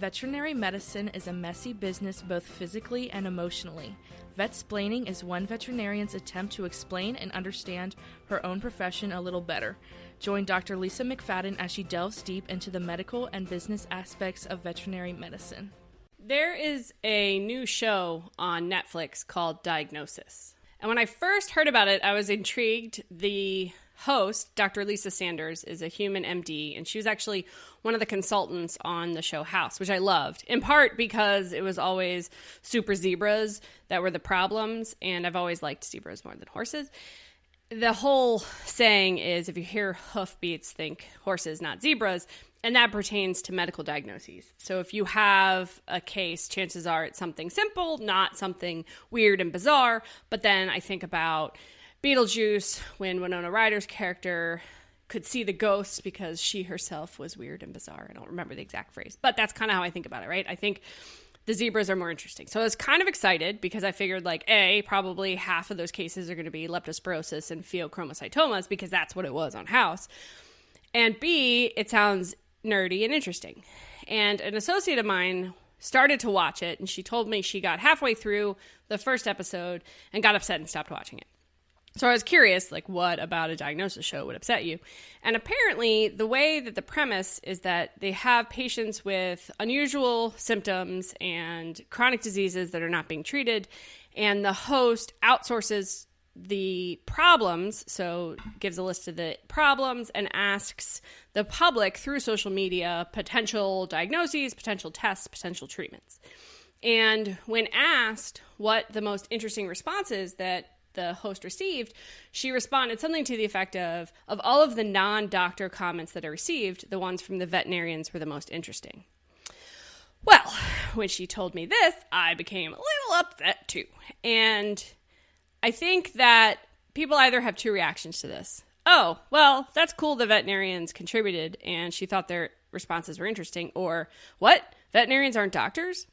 Veterinary medicine is a messy business both physically and emotionally. Vetsplaining is one veterinarian's attempt to explain and understand her own profession a little better. Join Dr. Lisa McFaddin as she delves deep into the medical and business aspects of veterinary medicine. There is a new show on Netflix called Diagnosis. And when I first heard about it, I was intrigued. The host, Dr. Lisa Sanders, is a human MD, and she was actually one of the consultants on the show House, which I loved, in part because it was always super zebras that were the problems, and I've always liked zebras more than horses. The whole saying is, if you hear hoofbeats, think horses, not zebras, and that pertains to medical diagnoses. So if you have a case, chances are it's something simple, not something weird and bizarre. But then I think about Beetlejuice, when Winona Ryder's character could see the ghosts because she herself was weird and bizarre. I don't remember the exact phrase, but that's kind of how I think about it, right? I think the zebras are more interesting. So I was kind of excited because I figured, like, A, probably half of those cases are going to be leptospirosis and pheochromocytomas because that's what it was on House. And B, it sounds nerdy and interesting. And an associate of mine started to watch it, and she told me she got halfway through the first episode and got upset and stopped watching it. So I was curious, like, what about a diagnosis show would upset you? And apparently the way that the premise is that they have patients with unusual symptoms and chronic diseases that are not being treated, and the host outsources the problems, so gives a list of the problems and asks the public through social media potential diagnoses, potential tests, potential treatments. And when asked what the most interesting responses that the host received, she responded something to the effect of all of the non-doctor comments that I received, the ones from the veterinarians were the most interesting. Well, when she told me this, I became a little upset too. And I think that people either have two reactions to this. Oh, well, that's cool the veterinarians contributed and she thought their responses were interesting. Or, what? Veterinarians aren't doctors?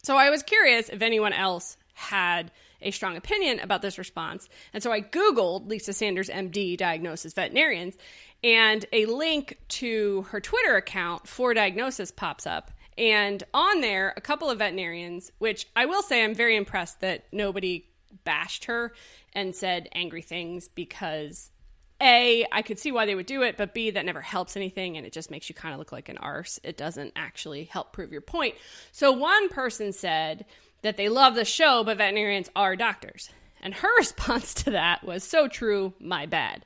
So I was curious if anyone else had a strong opinion about this response. And so I Googled Lisa Sanders, MD, Diagnosis Veterinarians, and a link to her Twitter account for Diagnosis pops up. And on there, a couple of veterinarians, which I will say I'm very impressed that nobody bashed her and said angry things because A, I could see why they would do it, but B, that never helps anything and it just makes you kind of look like an arse. It doesn't actually help prove your point. So one person said that they love the show, but veterinarians are doctors. And her response to that was, so true, my bad.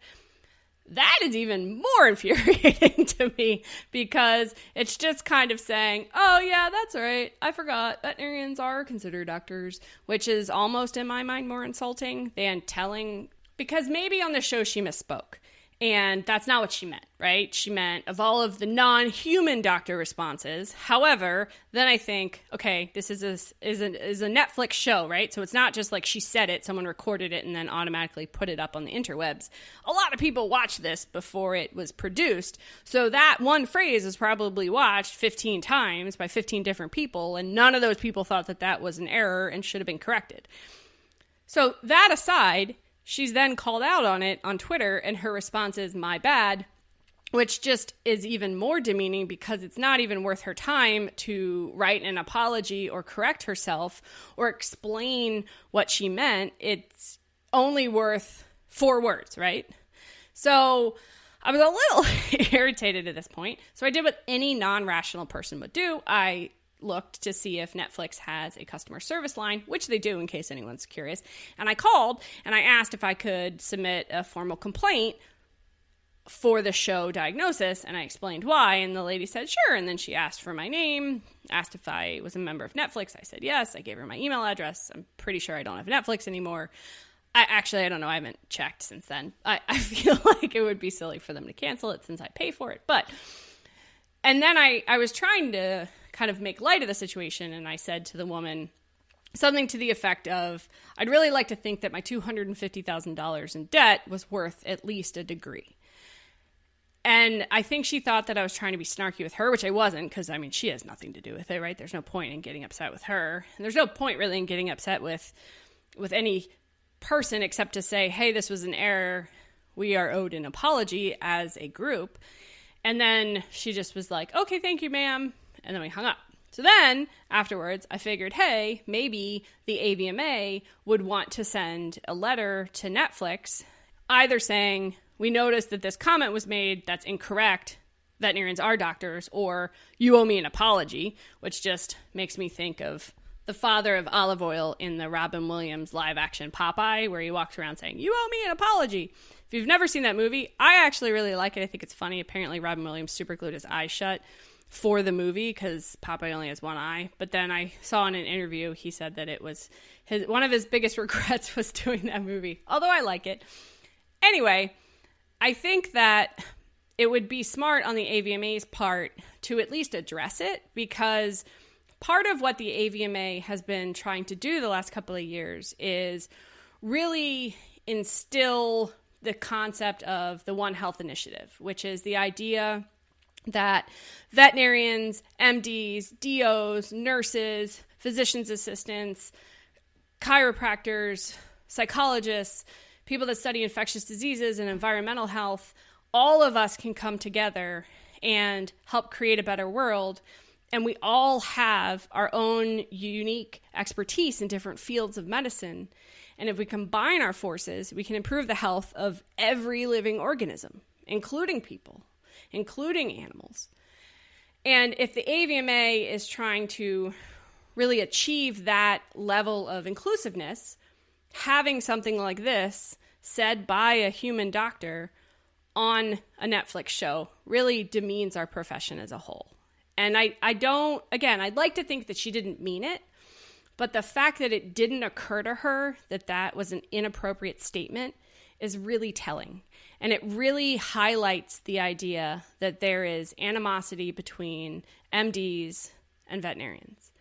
That is even more infuriating to me because it's just kind of saying, oh yeah, that's right, I forgot, veterinarians are considered doctors, which is almost in my mind more insulting than telling, because maybe on the show she misspoke. And that's not what she meant, right? She meant of all of the non-human doctor responses. However, then I think, okay, this is a Netflix show, right? So it's not just like she said it, someone recorded it and then automatically put it up on the interwebs. A lot of people watched this before it was produced. So that one phrase is probably watched 15 times by 15 different people, and none of those people thought that that was an error and should have been corrected. So that aside, she's then called out on it on Twitter, and her response is, my bad, which just is even more demeaning because it's not even worth her time to write an apology or correct herself or explain what she meant. It's only worth 4 words, right? So I was a little irritated at this point. So I did what any non-rational person would do. I looked to see if Netflix has a customer service line, which they do in case anyone's curious. And I called and I asked if I could submit a formal complaint for the show Diagnosis, and I explained why, and the lady said sure. And then she asked for my name, asked if I was a member of Netflix. I said yes. I gave her my email address. I'm pretty sure I don't have Netflix anymore. I don't know. I haven't checked since then. I feel like it would be silly for them to cancel it since I pay for it. And then I was trying to kind of make light of the situation, and I said to the woman something to the effect of, I'd really like to think that my $250,000 in debt was worth at least a degree. And I think she thought that I was trying to be snarky with her, which I wasn't, because, I mean, she has nothing to do with it, right? There's no point in getting upset with her. And there's no point really in getting upset with any person except to say, hey, this was an error. We are owed an apology as a group. And then she just was like, okay, thank you, ma'am. And then we hung up. So then afterwards, I figured, hey, maybe the AVMA would want to send a letter to Netflix, either saying, we noticed that this comment was made that's incorrect, veterinarians are doctors, or you owe me an apology, which just makes me think of the father of olive oil in the Robin Williams live action Popeye, where he walks around saying, you owe me an apology. If you've never seen that movie, I actually really like it. I think it's funny. Apparently Robin Williams super glued his eyes shut for the movie because Popeye only has one eye. But then I saw in an interview, he said that it was one of his biggest regrets was doing that movie, although I like it. Anyway, I think that it would be smart on the AVMA's part to at least address it, because part of what the AVMA has been trying to do the last couple of years is really instill the concept of the One Health Initiative, which is the idea that veterinarians, MDs, DOs, nurses, physician's assistants, chiropractors, psychologists, people that study infectious diseases and environmental health, all of us can come together and help create a better world. And we all have our own unique expertise in different fields of medicine. And if we combine our forces, we can improve the health of every living organism, including people, including animals. And if the AVMA is trying to really achieve that level of inclusiveness, having something like this said by a human doctor on a Netflix show really demeans our profession as a whole. And I'd like to think that she didn't mean it, but the fact that it didn't occur to her that that was an inappropriate statement is really telling. And it really highlights the idea that there is animosity between MDs and veterinarians.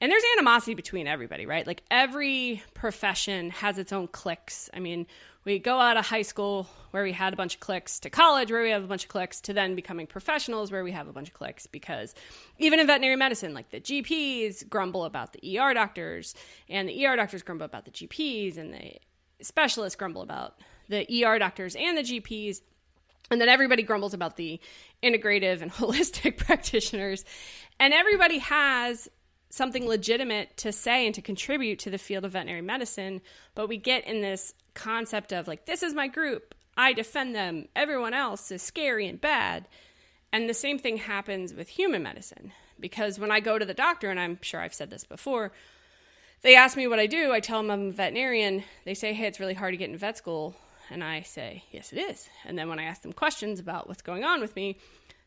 And there's animosity between everybody, right? Like every profession has its own cliques. I mean, we go out of high school where we had a bunch of cliques, to college where we have a bunch of cliques, to then becoming professionals where we have a bunch of cliques, because even in veterinary medicine, like the GPs grumble about the ER doctors, and the ER doctors grumble about the GPs, and the specialists grumble about the ER doctors and the GPs, and then everybody grumbles about the integrative and holistic practitioners, and everybody has something legitimate to say and to contribute to the field of veterinary medicine, but we get in this concept of like, this is my group, I defend them, everyone else is scary and bad. And the same thing happens with human medicine, because when I go to the doctor, and I'm sure I've said this before, they ask me what I do, I tell them I'm a veterinarian, they say, hey, it's really hard to get in vet school, and I say, yes, it is. And then when I ask them questions about what's going on with me,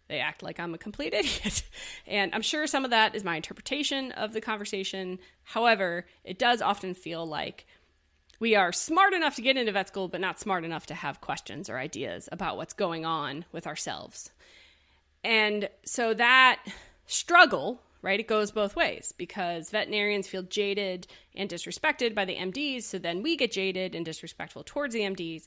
they act like I'm a complete idiot. And I'm sure some of that is my interpretation of the conversation. However, it does often feel like we are smart enough to get into vet school, but not smart enough to have questions or ideas about what's going on with ourselves. And so that struggle, right, it goes both ways, because veterinarians feel jaded and disrespected by the MDs, so then we get jaded and disrespectful towards the MDs.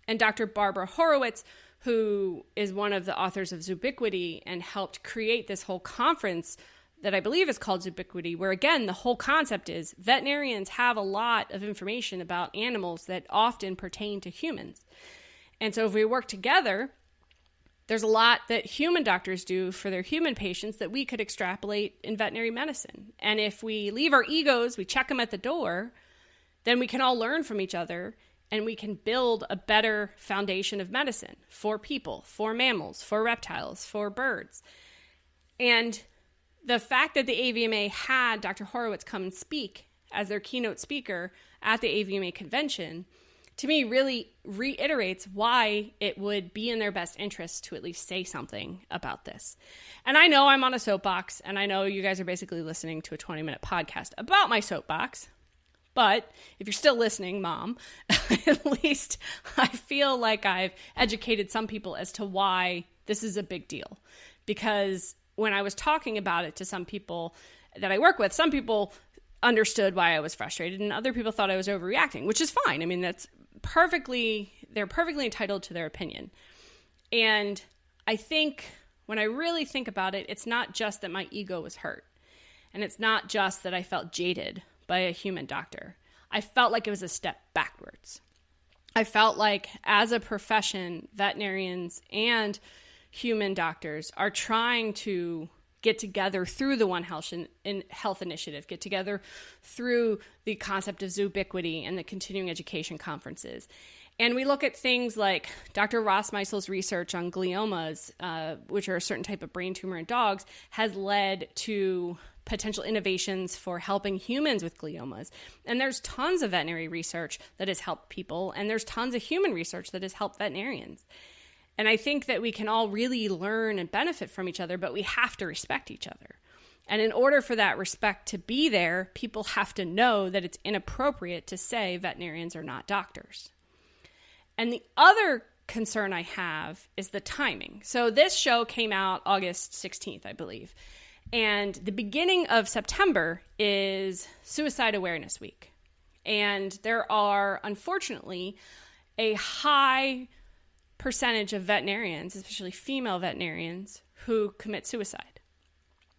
And Dr. Barbara Horowitz, who is one of the authors of Zubiquity and helped create this whole conference that I believe is called Zubiquity, where again, the whole concept is veterinarians have a lot of information about animals that often pertain to humans. And so if we work together, there's a lot that human doctors do for their human patients that we could extrapolate in veterinary medicine. And if we leave our egos, we check them at the door, then we can all learn from each other, and we can build a better foundation of medicine for people, for mammals, for reptiles, for birds. And the fact that the AVMA had Dr. Horowitz come and speak as their keynote speaker at the AVMA convention, to me, really reiterates why it would be in their best interest to at least say something about this. And I know I'm on a soapbox, and I know you guys are basically listening to a 20-minute podcast about my soapbox. But if you're still listening, Mom, at least I feel like I've educated some people as to why this is a big deal. Because when I was talking about it to some people that I work with, some people understood why I was frustrated, and other people thought I was overreacting, which is fine. I mean, they're perfectly entitled to their opinion. And I think when I really think about it, it's not just that my ego was hurt. And it's not just that I felt jaded by a human doctor. I felt like it was a step backwards. I felt like as a profession, veterinarians and human doctors are trying to get together through the One Health Initiative, get together through the concept of Zoobiquity and the continuing education conferences. And we look at things like Dr. Ross Meisel's research on gliomas, which are a certain type of brain tumor in dogs, has led to potential innovations for helping humans with gliomas. And there's tons of veterinary research that has helped people, and there's tons of human research that has helped veterinarians. And I think that we can all really learn and benefit from each other, but we have to respect each other. And in order for that respect to be there, people have to know that it's inappropriate to say veterinarians are not doctors. And the other concern I have is the timing. So this show came out August 16th, I believe. And the beginning of September is Suicide Awareness Week. And there are, unfortunately, a high percentage of veterinarians, especially female veterinarians, who commit suicide.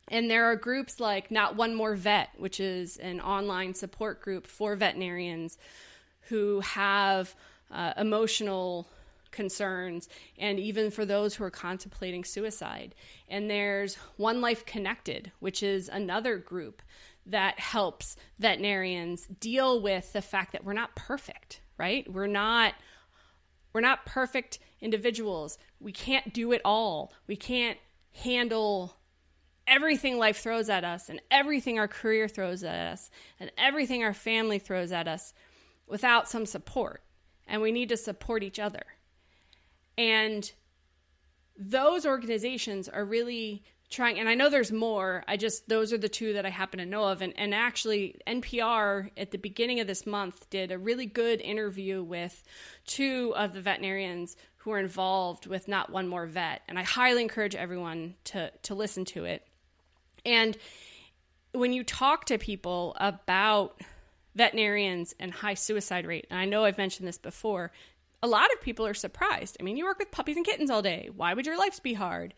And there are groups like Not One More Vet, which is an online support group for veterinarians who have emotional concerns, and even for those who are contemplating suicide. And there's One Life Connected, which is another group that helps veterinarians deal with the fact that we're not perfect, right? We're not perfect individuals. We can't do it all. We can't handle everything life throws at us, and everything our career throws at us, and everything our family throws at us without some support. And we need to support each other. And those organizations are really trying, and I know there's more, those are the two that I happen to know of. And actually, NPR at the beginning of this month did a really good interview with two of the veterinarians who are involved with Not One More Vet. And I highly encourage everyone to listen to it. And when you talk to people about veterinarians and high suicide rate, and I know I've mentioned this before, a lot of people are surprised. I mean, you work with puppies and kittens all day. Why would your life be hard?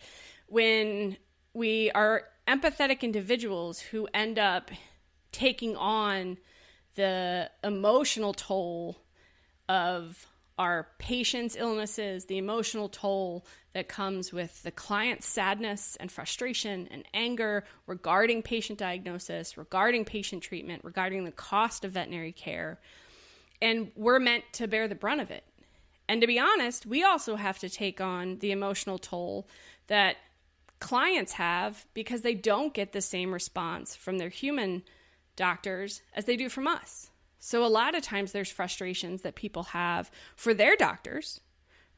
When we are empathetic individuals who end up taking on the emotional toll of our patients' illnesses, the emotional toll that comes with the client's sadness and frustration and anger regarding patient diagnosis, regarding patient treatment, regarding the cost of veterinary care. And we're meant to bear the brunt of it. And to be honest, we also have to take on the emotional toll that clients have because they don't get the same response from their human doctors as they do from us. So a lot of times there's frustrations that people have for their doctors,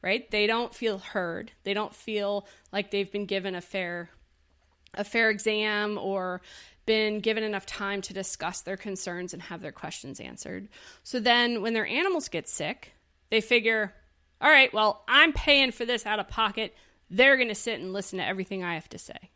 right? They don't feel heard. They don't feel like they've been given a fair exam or been given enough time to discuss their concerns and have their questions answered. So then when their animals get sick, they figure, all right, well, I'm paying for this out of pocket. They're going to sit and listen to everything I have to say.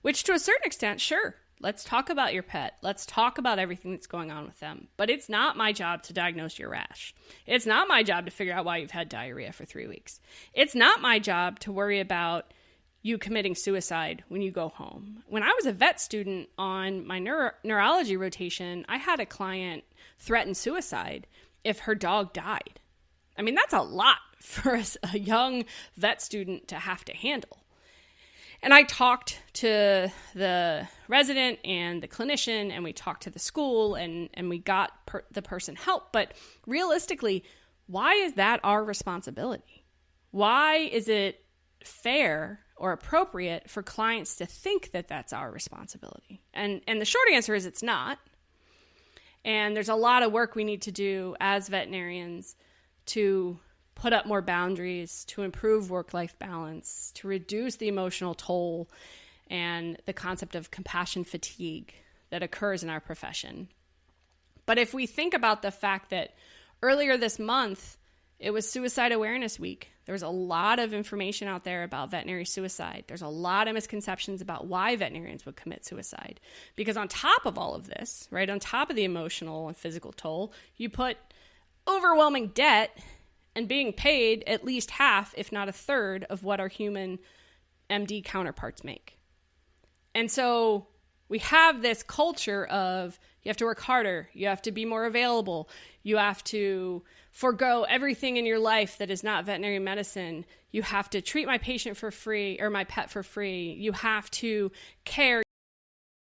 Which to a certain extent, sure, let's talk about your pet. Let's talk about everything that's going on with them. But it's not my job to diagnose your rash. It's not my job to figure out why you've had diarrhea for 3 weeks. It's not my job to worry about you committing suicide when you go home. When I was a vet student on my neurology rotation, I had a client threaten suicide if her dog died. I mean, that's a lot for a young vet student to have to handle. And I talked to the resident and the clinician, and we talked to the school, and we got the person help. But realistically, why is that our responsibility? Why is it fair or appropriate for clients to think that that's our responsibility? And the short answer is it's not. And there's a lot of work we need to do as veterinarians to put up more boundaries, to improve work-life balance, to reduce the emotional toll and the concept of compassion fatigue that occurs in our profession. But if we think about the fact that earlier this month, it was Suicide Awareness Week, there was a lot of information out there about veterinary suicide. There's a lot of misconceptions about why veterinarians would commit suicide. Because on top of all of this, right, on top of the emotional and physical toll, you put overwhelming debt and being paid at least half, if not a third, of what our human MD counterparts make. And so we have this culture of You have to work harder. You have to be more available. You have to forego everything in your life that is not veterinary medicine. You have to treat my patient for free or my pet for free. You have to care.